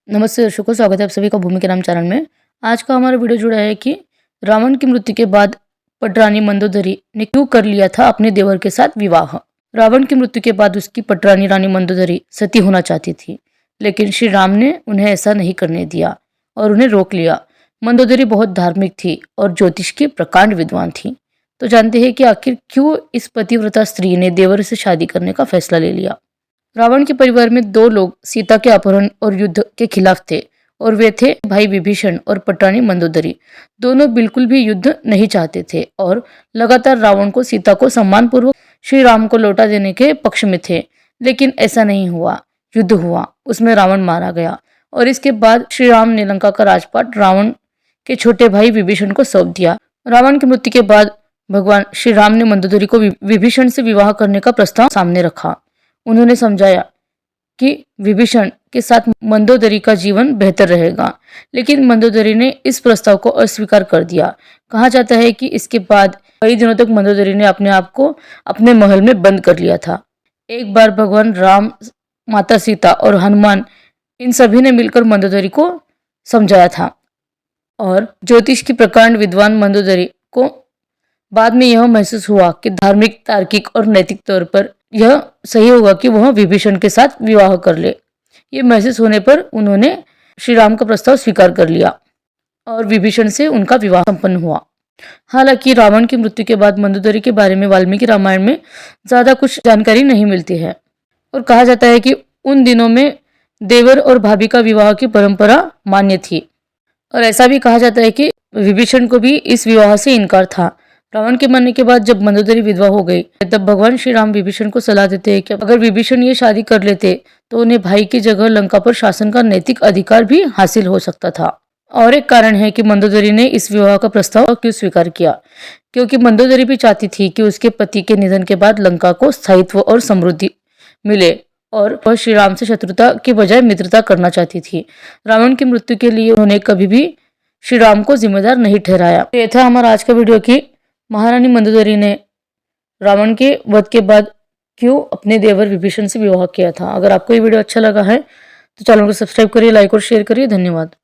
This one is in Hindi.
नमस्ते दर्शकों, स्वागत है आप सभी का भूमि के नाम चैनल में। आज का हमारा वीडियो जुड़ा है कि रावण की मृत्यु के बाद पटरानी मंदोदरी ने क्यों कर लिया था अपने देवर के साथ विवाह। रावण की मृत्यु के बाद उसकी पटरानी रानी मंदोदरी सती होना चाहती थी, लेकिन श्री राम ने उन्हें ऐसा नहीं करने दिया और उन्हें रोक लिया। मंदोदरी बहुत धार्मिक थी और ज्योतिष की प्रकांड विद्वान थी। तो जानते हैं कि आखिर क्यों इस पतिव्रता स्त्री ने देवर से शादी करने का फैसला ले लिया। रावण के परिवार में दो लोग सीता के अपहरण और युद्ध के खिलाफ थे, और वे थे भाई विभीषण और पटरानी मंदोदरी। दोनों बिल्कुल भी युद्ध नहीं चाहते थे और लगातार रावण को सीता को सम्मानपूर्वक श्री राम को लौटा देने के पक्ष में थे। लेकिन ऐसा नहीं हुआ। युद्ध हुआ, उसमें रावण मारा गया और इसके बाद श्री राम ने लंका का राजपाट रावण के छोटे भाई विभीषण को सौंप दिया। रावण की मृत्यु के बाद भगवान श्री राम ने मंदोदरी को विभीषण से विवाह करने का प्रस्ताव सामने रखा। उन्होंने समझाया कि विभीषण के साथ मंदोदरी का जीवन बेहतर रहेगा, लेकिन मंदोदरी ने इस प्रस्ताव को अस्वीकार कर दिया। कहा जाता है कि इसके बाद कई दिनों तक मंदोदरी ने अपने आप को अपने महल में बंद कर लिया था। एक बार भगवान राम, माता सीता और हनुमान, इन सभी ने मिलकर मंदोदरी को समझाया था और ज्योतिष की प्रकांड विद्वान मंदोदरी को बाद में यह महसूस हुआ कि धार्मिक, तार्किक और नैतिक तौर पर यह सही होगा कि वह विभीषण के साथ विवाह कर ले। ये महसूस होने पर उन्होंने श्री राम का प्रस्ताव स्वीकार कर लिया और विभीषण से उनका विवाह संपन्न हुआ। हालांकि रावण की मृत्यु के बाद मंदोदरी के बारे में वाल्मीकि रामायण में ज्यादा कुछ जानकारी नहीं मिलती है और कहा जाता है कि उन दिनों में देवर और भाभी का विवाह की परंपरा मान्य थी, और ऐसा भी कहा जाता है कि विभीषण को भी इस विवाह से इनकार था। रावण के मरने के बाद जब मंदोदरी विधवा हो गई, तब भगवान श्री राम विभीषण को सलाह देते हैं कि अगर विभीषण ये शादी कर लेते तो उन्हें भाई की जगह लंका पर शासन का नैतिक अधिकार भी हासिल हो सकता था। और एक कारण है कि मंदोदरी ने इस विवाह का प्रस्ताव क्यों स्वीकार किया, क्योंकि मंदोदरी भी चाहती थी कि उसके पति के निधन के बाद लंका को स्थायित्व और समृद्धि मिले, और वह श्री राम से शत्रुता के बजाय मित्रता करना चाहती थी। रावण की मृत्यु के लिए उन्होंने कभी भी श्री राम को जिम्मेदार नहीं ठहराया। तो यह था हमारा आज का वीडियो की महारानी मंदोदरी ने रावण के वध के बाद क्यों अपने देवर विभीषण से विवाह किया था। अगर आपको ये वीडियो अच्छा लगा है तो चैनल को सब्सक्राइब करिए, लाइक और शेयर करिए। धन्यवाद।